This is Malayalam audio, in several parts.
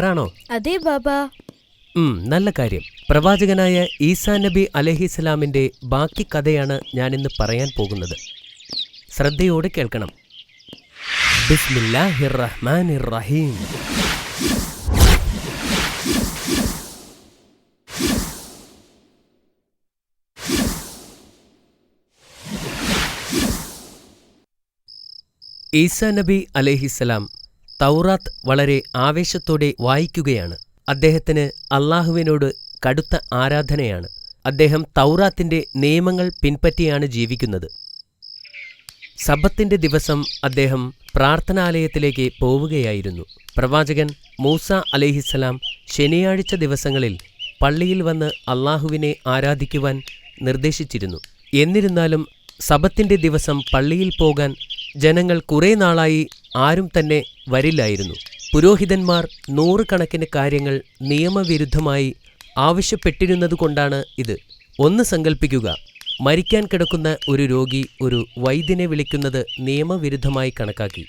ആണോ? അതെ ബാബാ. നല്ല കാര്യം. പ്രവാചകനായ ഈസാ നബി അലൈഹിസ്സലാമിന്റെ ബാക്കി കഥയാണ് ഞാനിന്ന് പറയാൻ പോകുന്നത്. ശ്രദ്ധയോടെ കേൾക്കണം. ബിസ്മില്ലാഹിർ റഹ്മാനിർ റഹീം. ഈസാ നബി അലൈഹിസ്സലാം തൗറാത്ത് വളരെ ആവേശത്തോടെ വായിക്കുകയാണ്. അദ്ദേഹത്തിന് അള്ളാഹുവിനോട് കടുത്ത ആരാധനയാണ്. അദ്ദേഹം തൗറാത്തിന്റെ നിയമങ്ങൾ പിൻപറ്റിയാണ് ജീവിക്കുന്നത്. സബത്തിന്റെ ദിവസം അദ്ദേഹം പ്രാർത്ഥനാലയത്തിലേക്ക് പോവുകയായിരുന്നു. പ്രവാചകൻ മൂസ അലൈഹിസ്സലാം ശനിയാഴ്ച ദിവസങ്ങളിൽ പള്ളിയിൽ വന്ന് അള്ളാഹുവിനെ ആരാധിക്കുവാൻ നിർദ്ദേശിച്ചിരുന്നു. എന്നിരുന്നാലും സബത്തിന്റെ ദിവസം പള്ളിയിൽ പോകാൻ ജനങ്ങൾ കുറേ നാളായി ആരും തന്നെ വരില്ലായിരുന്നു. പുരോഹിതന്മാർ നൂറുകണക്കിന് കാര്യങ്ങൾ നിയമവിരുദ്ധമായി ആവശ്യപ്പെട്ടിരുന്നതുകൊണ്ടാണ് ഇത്. ഒന്ന് സങ്കൽപ്പിക്കുക, മരിക്കാൻ കിടക്കുന്ന ഒരു രോഗി ഒരു വൈദ്യനെ വിളിക്കുന്നത് നിയമവിരുദ്ധമായി കണക്കാക്കി.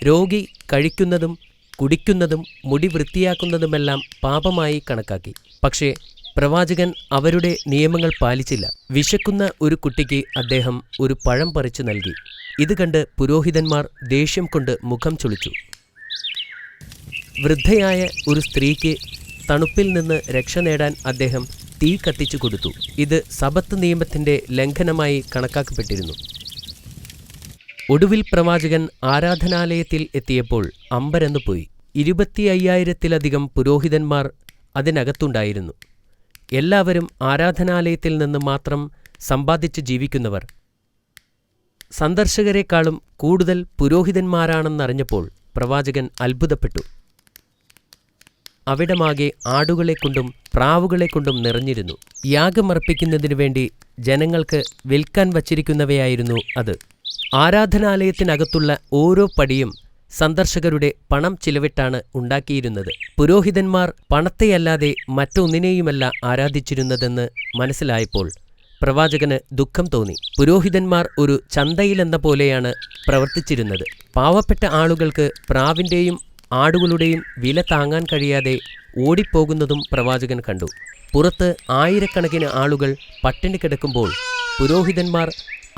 രോഗി കഴിക്കുന്നതും കുടിക്കുന്നതും മുടി വൃത്തിയാക്കുന്നതുമെല്ലാം പാപമായി കണക്കാക്കി. പക്ഷേ പ്രവാചകൻ അവരുടെ നിയമങ്ങൾ പാലിച്ചില്ല. വിശക്കുന്ന ഒരു കുട്ടിക്ക് അദ്ദേഹം ഒരു പഴം പറിച്ചു നൽകി. ഇത് കണ്ട് പുരോഹിതന്മാർ ദേഷ്യം കൊണ്ട് മുഖം ചുളിച്ചു. വൃദ്ധയായ ഒരു സ്ത്രീക്ക് തണുപ്പിൽ നിന്ന് രക്ഷ നേടാൻ അദ്ദേഹം തീ കത്തിച്ചു കൊടുത്തു. ഇത് സബത്ത് നിയമത്തിന്റെ ലംഘനമായി കണക്കാക്കപ്പെട്ടിരുന്നു. ഒടുവിൽ പ്രവാചകൻ ആരാധനാലയത്തിൽ എത്തിയപ്പോൾ അമ്പരന്നു പോയി. 25,000-ത്തിലധികം പുരോഹിതന്മാർ അതിനകത്തുണ്ടായിരുന്നു. എല്ലാവരും ആരാധനാലയത്തിൽ നിന്ന് മാത്രം സമ്പാദിച്ച് ജീവിക്കുന്നവർ. സന്ദർശകരെക്കാളും കൂടുതൽ പുരോഹിതന്മാരാണെന്നറിഞ്ഞപ്പോൾ പ്രവാചകൻ അത്ഭുതപ്പെട്ടു. അവിടമാകെ ആടുകളെക്കൊണ്ടും പ്രാവുകളെക്കൊണ്ടും നിറഞ്ഞിരുന്നു. യാഗമർപ്പിക്കുന്നതിനു വേണ്ടി ജനങ്ങൾക്ക് വിൽക്കാൻ വച്ചിരിക്കുന്നവയായിരുന്നു അത്. ആരാധനാലയത്തിനകത്തുള്ള ഓരോ പടിയും സന്ദർശകരുടെ പണം ചിലവിട്ടാണ് ഉണ്ടാക്കിയിരുന്നത്. പുരോഹിതന്മാർ പണത്തെയല്ലാതെ മറ്റൊന്നിനെയുമല്ല ആരാധിച്ചിരുന്നതെന്ന് മനസ്സിലായപ്പോൾ പ്രവാചകന് ദുഃഖം തോന്നി. പുരോഹിതന്മാർ ഒരു ചന്തയിലെന്ന പോലെയാണ് പ്രവർത്തിച്ചിരുന്നത്. പാവപ്പെട്ട ആളുകൾക്ക് പ്രാവിൻ്റെയും ആടുകളുടെയും വില താങ്ങാൻ കഴിയാതെ ഓടിപ്പോകുന്നതും പ്രവാചകൻ കണ്ടു. പുറത്ത് ആയിരക്കണക്കിന് ആളുകൾ പട്ടിണി കിടക്കുമ്പോൾ പുരോഹിതന്മാർ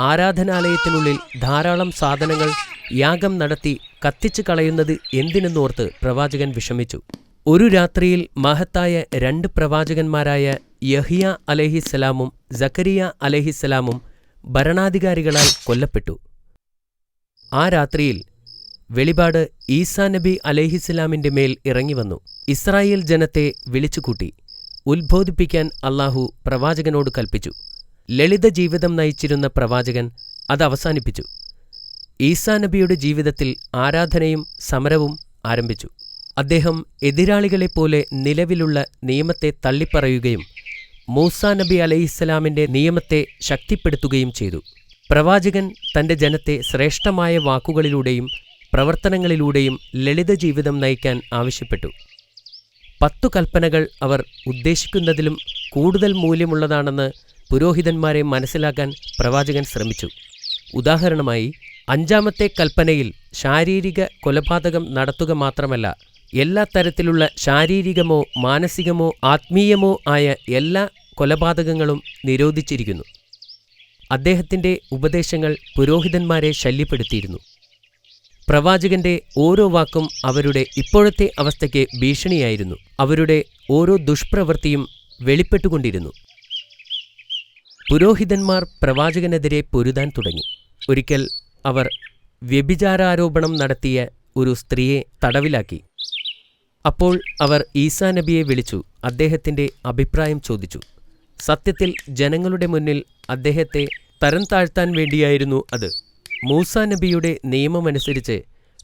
ആരാധനാലയത്തിനുള്ളിൽ ധാരാളം സാധനങ്ങൾ യാഗം നടത്തി കത്തിച്ചു കളയുന്നത് എന്തിനെന്നോർത്ത് പ്രവാചകൻ വിഷമിച്ചു. ഒരു രാത്രിയിൽ മഹത്തായ 2 പ്രവാചകന്മാരായ യഹ്യ അലൈഹിസ്സലാമും സക്കരിയ അലൈഹിസ്സലാമും ഭരണാധികാരികളാൽ കൊല്ലപ്പെട്ടു. ആ രാത്രിയിൽ വെളിപാട് ഈസാ നബി അലൈഹിസ്സലാമിന്റെ മേൽ ഇറങ്ങിവന്നു. ഇസ്രായേൽ ജനത്തെ വിളിച്ചുകൂട്ടി ഉത്ബോധിപ്പിക്കാൻ അള്ളാഹു പ്രവാചകനോട് കൽപ്പിച്ചു. ലളിത ജീവിതം നയിച്ചിരുന്ന പ്രവാചകൻ അത് അവസാനിപ്പിച്ചു. ഈസാ നബിയുടെ ജീവിതത്തിൽ ആരാധനയും സമരവും ആരംഭിച്ചു. അദ്ദേഹം എതിരാളികളെപ്പോലെ നിലവിലുള്ള നിയമത്തെ തള്ളിപ്പറയുകയും മൂസാ നബി അലൈഹിസ്സലാമിന്റെ നിയമത്തെ ശക്തിപ്പെടുത്തുകയും ചെയ്തു. പ്രവാചകൻ തന്റെ ജനത്തെ ശ്രേഷ്ഠമായ വാക്കുകളിലൂടെയും പ്രവർത്തനങ്ങളിലൂടെയും ലളിത ജീവിതം നയിക്കാൻ ആവശ്യപ്പെട്ടു. 10 കൽപ്പനകൾ അവർ ഉദ്ദേശിക്കുന്നതിലും കൂടുതൽ മൂല്യമുള്ളതാണെന്ന് പുരോഹിതന്മാരെ മനസ്സിലാക്കാൻ പ്രവാചകൻ ശ്രമിച്ചു. ഉദാഹരണമായി 5-ാമത്തെ കൽപ്പനയിൽ ശാരീരിക കൊലപാതകം നടത്തുക മാത്രമല്ല, എല്ലാ തരത്തിലുള്ള ശാരീരികമോ മാനസികമോ ആത്മീയമോ ആയ എല്ലാ കൊലപാതകങ്ങളും നിരോധിച്ചിരിക്കുന്നു. അദ്ദേഹത്തിന്റെ ഉപദേശങ്ങൾ പുരോഹിതന്മാരെ ശല്യപ്പെടുത്തിയിരുന്നു. പ്രവാചകന്റെ ഓരോ വാക്കും അവരുടെ ഇപ്പോഴത്തെ അവസ്ഥയ്ക്ക് ഭീഷണിയായിരുന്നു. അവരുടെ ഓരോ ദുഷ്പ്രവൃത്തിയും വെളിപ്പെട്ടുകൊണ്ടിരുന്നു. പുരോഹിതന്മാർ പ്രവാചകനെതിരെ പൊരുതാൻ തുടങ്ങി. ഒരിക്കൽ അവർ വ്യഭിചാരാരോപണം നടത്തിയ ഒരു സ്ത്രീയെ തടവിലാക്കി. അപ്പോൾ അവർ ഈസാ നബിയെ വിളിച്ചു അദ്ദേഹത്തിന്റെ അഭിപ്രായം ചോദിച്ചു. സത്യത്തിൽ ജനങ്ങളുടെ മുന്നിൽ അദ്ദേഹത്തെ തരം താഴ്ത്താൻ വേണ്ടിയായിരുന്നു അത്. മൂസാ നബിയുടെ നിയമമനുസരിച്ച്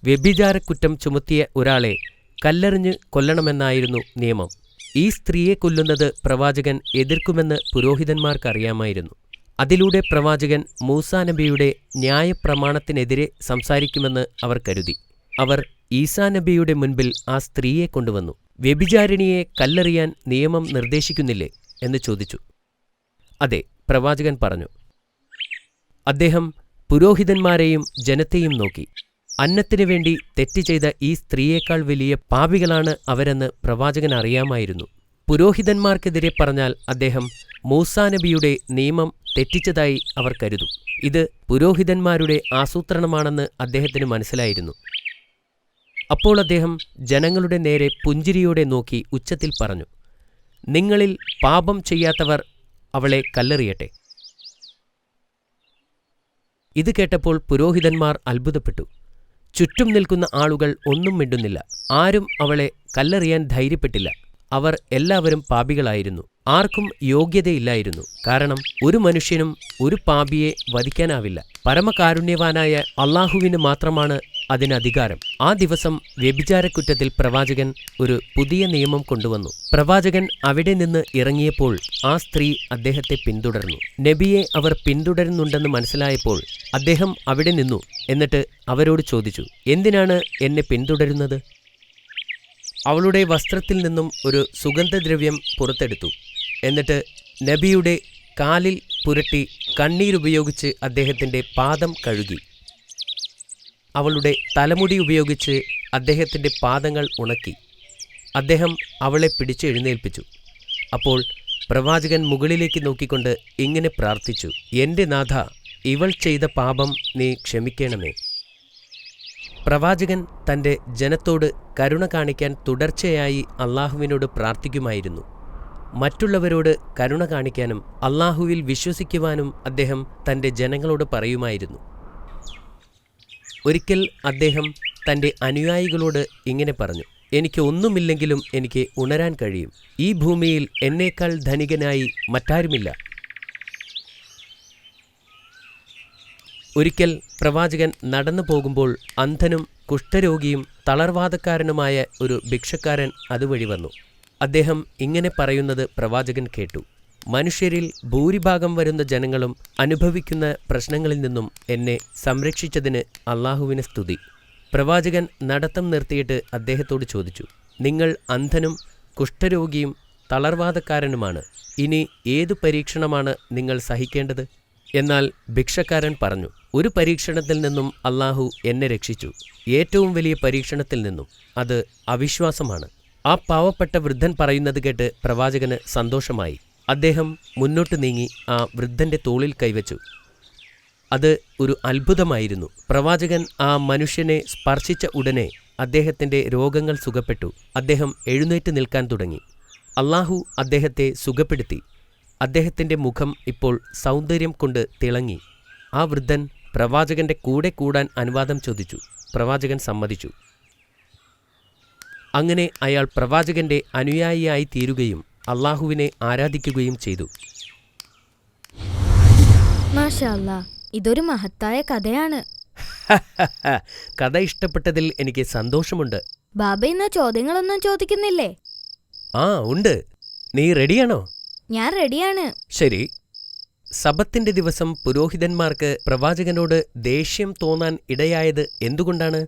വ്യഭിചാരക്കുറ്റം ചുമത്തിയ ഒരാളെ കല്ലെറിഞ്ഞ് കൊല്ലണമെന്നായിരുന്നു നിയമം. ഈ സ്ത്രീയെ കൊല്ലുന്നത് പ്രവാചകൻ എതിർക്കുമെന്ന് പുരോഹിതന്മാർക്കറിയാമായിരുന്നു. അതിലൂടെ പ്രവാചകൻ മൂസാ നബിയുടെ ന്യായപ്രമാണത്തിനെതിരെ സംസാരിക്കുമെന്ന് അവർ കരുതി. അവർ ഈസാ നബിയുടെ മുൻപിൽ ആ സ്ത്രീയെ കൊണ്ടുവന്നു. വ്യഭിചാരിണിയെ കല്ലെറിയാൻ നിയമം നിർദ്ദേശിക്കുന്നില്ലേ എന്ന് ചോദിച്ചു. അതെ, പ്രവാചകൻ പറഞ്ഞു. അദ്ദേഹം പുരോഹിതന്മാരെയും ജനത്തെയും നോക്കി. അന്നത്തിനു വേണ്ടി തെറ്റ് ചെയ്ത ഈ സ്ത്രീയേക്കാൾ വലിയ പാപികളാണ് അവരെന്ന് പ്രവാചകൻ അറിയാമായിരുന്നു. പുരോഹിതന്മാർക്കെതിരെ പറഞ്ഞാൽ അദ്ദേഹം മൂസാനബിയുടെ നിയമം തെറ്റിച്ചതായി അവർ കരുതും. ഇത് പുരോഹിതന്മാരുടെ ആസൂത്രണമാണെന്ന് അദ്ദേഹത്തിന് മനസ്സിലായിരുന്നു. അപ്പോൾ അദ്ദേഹം ജനങ്ങളുടെ നേരെ പുഞ്ചിരിയോടെ നോക്കി ഉച്ചത്തിൽ പറഞ്ഞു, നിങ്ങളിൽ പാപം ചെയ്യാത്തവർ അവളെ കല്ലെറിയട്ടെ. ഇത് കേട്ടപ്പോൾ പുരോഹിതന്മാർ അത്ഭുതപ്പെട്ടു. ചുറ്റും നിൽക്കുന്ന ആളുകൾ ഒന്നും മിണ്ടുന്നില്ല. ആരും അവളെ കല്ലെറിയാൻ ധൈര്യപ്പെട്ടില്ല. അവർ എല്ലാവരും പാപികളായിരുന്നു. ആർക്കും യോഗ്യതയില്ലായിരുന്നു. കാരണം ഒരു മനുഷ്യനും ഒരു പാപിയെ വധിക്കാനാവില്ല. പരമകാരുണ്യവാനായ അള്ളാഹുവിന് മാത്രമാണ് അതിനധികാരം. ആ ദിവസം വ്യഭിചാരക്കുറ്റത്തിൽ പ്രവാചകൻ ഒരു പുതിയ നിയമം കൊണ്ടുവന്നു. പ്രവാചകൻ അവിടെ നിന്ന് ഇറങ്ങിയപ്പോൾ ആ സ്ത്രീ അദ്ദേഹത്തെ പിന്തുടർന്നു. നബിയെ അവർ പിന്തുടരുന്നുണ്ടെന്ന് മനസ്സിലായപ്പോൾ അദ്ദേഹം അവിടെ നിന്നു. എന്നിട്ട് അവരോട് ചോദിച്ചു, എന്തിനാണ് എന്നെ പിന്തുടരുന്നത്? അവളുടെ വസ്ത്രത്തിൽ നിന്നും ഒരു സുഗന്ധദ്രവ്യം പുറത്തെടുത്തു. എന്നിട്ട് നബിയുടെ കാലിൽ പുരട്ടി കണ്ണീരുപയോഗിച്ച് അദ്ദേഹത്തിൻ്റെ പാദം കഴുകി. അവളുടെ തലമുടി ഉപയോഗിച്ച് അദ്ദേഹത്തിൻ്റെ പാദങ്ങൾ ഉണക്കി. അദ്ദേഹം അവളെ പിടിച്ച് എഴുന്നേൽപ്പിച്ചു. അപ്പോൾ പ്രവാചകൻ മുകളിലേക്ക് നോക്കിക്കൊണ്ട് ഇങ്ങനെ പ്രാർത്ഥിച്ചു, എൻ്റെ നാഥ, ഇവൾ ചെയ്ത പാപം നീ ക്ഷമിക്കണമേ. പ്രവാചകൻ തൻ്റെ ജനത്തോട് കരുണ കാണിക്കാൻ തുടർച്ചയായി അള്ളാഹുവിനോട് പ്രാർത്ഥിക്കുമായിരുന്നു. മറ്റുള്ളവരോട് കരുണ കാണിക്കാനും അള്ളാഹുവിൽ വിശ്വസിക്കുവാനും അദ്ദേഹം തൻ്റെ ജനങ്ങളോട് പറയുമായിരുന്നു. ഒരിക്കൽ അദ്ദേഹം തൻ്റെ അനുയായികളോട് ഇങ്ങനെ പറഞ്ഞു, എനിക്ക് ഒന്നുമില്ലെങ്കിലും എനിക്ക് ഉണരാൻ കഴിയും. ഈ ഭൂമിയിൽ എന്നേക്കാൾ ധനികനായി മറ്റാരുമില്ല. ഒരിക്കൽ പ്രവാചകൻ നടന്നു പോകുമ്പോൾ അന്ധനും കുഷ്ഠരോഗിയും തളർവാദക്കാരനുമായ ഒരു ഭിക്ഷക്കാരൻ അതുവഴി വന്നു. അദ്ദേഹം ഇങ്ങനെ പറയുന്നത് പ്രവാചകൻ കേട്ടു, മനുഷ്യരിൽ ഭൂരിഭാഗം വരുന്ന ജനങ്ങളും അനുഭവിക്കുന്ന പ്രശ്നങ്ങളിൽ നിന്നും എന്നെ സംരക്ഷിച്ചതിന് അള്ളാഹുവിന് സ്തുതി. പ്രവാചകൻ നടത്തം നിർത്തിയിട്ട് അദ്ദേഹത്തോട് ചോദിച്ചു, നിങ്ങൾ അന്ധനും കുഷ്ഠരോഗിയും തളർവാദക്കാരനുമാണ്. ഇനി ഏതു പരീക്ഷണമാണ് നിങ്ങൾ സഹിക്കേണ്ടത്? എന്നാൽ ഭിക്ഷക്കാരൻ പറഞ്ഞു, ഒരു പരീക്ഷണത്തിൽ നിന്നും അള്ളാഹു എന്നെ രക്ഷിച്ചു, ഏറ്റവും വലിയ പരീക്ഷണത്തിൽ നിന്നും. അത് അവിശ്വാസമാണ്. ആ പാവപ്പെട്ട വൃദ്ധൻ പറയുന്നത് കേട്ട് പ്രവാചകന് സന്തോഷമായി. അദ്ദേഹം മുന്നോട്ട് നീങ്ങി ആ വൃദ്ധന്റെ തോളിൽ കൈവച്ചു. അത് ഒരു അത്ഭുതമായിരുന്നു. പ്രവാചകൻ ആ മനുഷ്യനെ സ്പർശിച്ച ഉടനെ അദ്ദേഹത്തിൻ്റെ രോഗങ്ങൾ സുഖപ്പെട്ടു. അദ്ദേഹം എഴുന്നേറ്റ് നിൽക്കാൻ തുടങ്ങി. അള്ളാഹു അദ്ദേഹത്തെ സുഖപ്പെടുത്തി. അദ്ദേഹത്തിൻ്റെ മുഖം ഇപ്പോൾ സൗന്ദര്യം കൊണ്ട് തിളങ്ങി. ആ വൃദ്ധൻ പ്രവാചകന്റെ കൂടെ കൂടാൻ അനുവാദം ചോദിച്ചു. പ്രവാചകൻ സമ്മതിച്ചു. അങ്ങനെ അയാൾ പ്രവാചകന്റെ അനുയായിയായി തീരുകയും അള്ളാഹുവിനെ ആരാധിക്കുകയും ചെയ്തു. മാഷാ അല്ലാഹ്, ഇതൊരു മഹത്തായ കഥയാണ്. കഥ ഇഷ്ടപ്പെട്ടതിൽ എനിക്ക് സന്തോഷമുണ്ട്. ബാബ ഇന്ന് ചോദ്യങ്ങളൊന്നും ചോദിക്കുന്നില്ലേ? ആ ഉണ്ട്. നീ റെഡിയാണോ? ഞാൻ റെഡിയാണ്. ശരി. സബത്തിന്റെ ദിവസം പുരോഹിതന്മാർക്ക് പ്രവാചകനോട് ദേഷ്യം തോന്നാൻ ഇടയായത് എന്തുകൊണ്ടാണ്?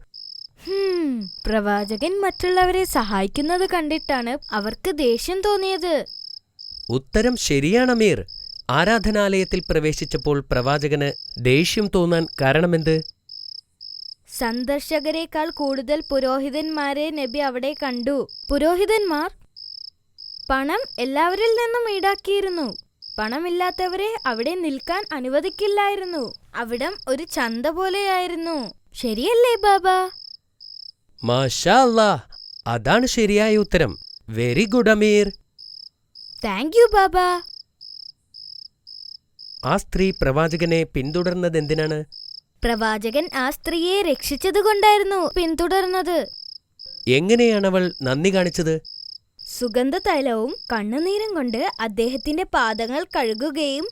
പ്രവാചകൻ മറ്റുള്ളവരെ സഹായിക്കുന്നത് കണ്ടിട്ടാണ് അവർക്ക് ദേഷ്യം തോന്നിയത്. ഉത്തരം ശരിയാണ് അമീർ. ആരാധനാലയത്തിൽ പ്രവേശിച്ചപ്പോൾ പ്രവാചകന് ദേഷ്യം തോന്നാൻ കാരണമെന്ത്? സന്ദർശകരെക്കാൾ കൂടുതൽ പുരോഹിതന്മാരെ നബി അവിടെ കണ്ടു. പുരോഹിതന്മാർ പണം എല്ലാവരിൽ നിന്നും ഈടാക്കിയിരുന്നു. പണമില്ലാത്തവരെ അവിടെ നിൽക്കാൻ അനുവദിക്കില്ലായിരുന്നു. അവിടം ഒരു ചന്ത പോലെയായിരുന്നു. ശരിയല്ലേ ബാബ? മാഷാ അല്ലാഹ്, അതാണ് ശരിയായ ഉത്തരം. Very good Ameer. Thank you ബാബ. ആ സ്ത്രീ പ്രവാചകനെ പിന്തുടർന്നതെന്തിനാണ്? പ്രവാചകൻ ആ സ്ത്രീയെ രക്ഷിച്ചതുകൊണ്ടായിരുന്നു പിന്തുടർന്നത്. എങ്ങനെയാണവൾ നന്ദി കാണിച്ചത്? സുഗന്ധതൈലവും കണ്ണുനീരും കൊണ്ട് അദ്ദേഹത്തിന്റെ പാദങ്ങൾ കഴുകുകയും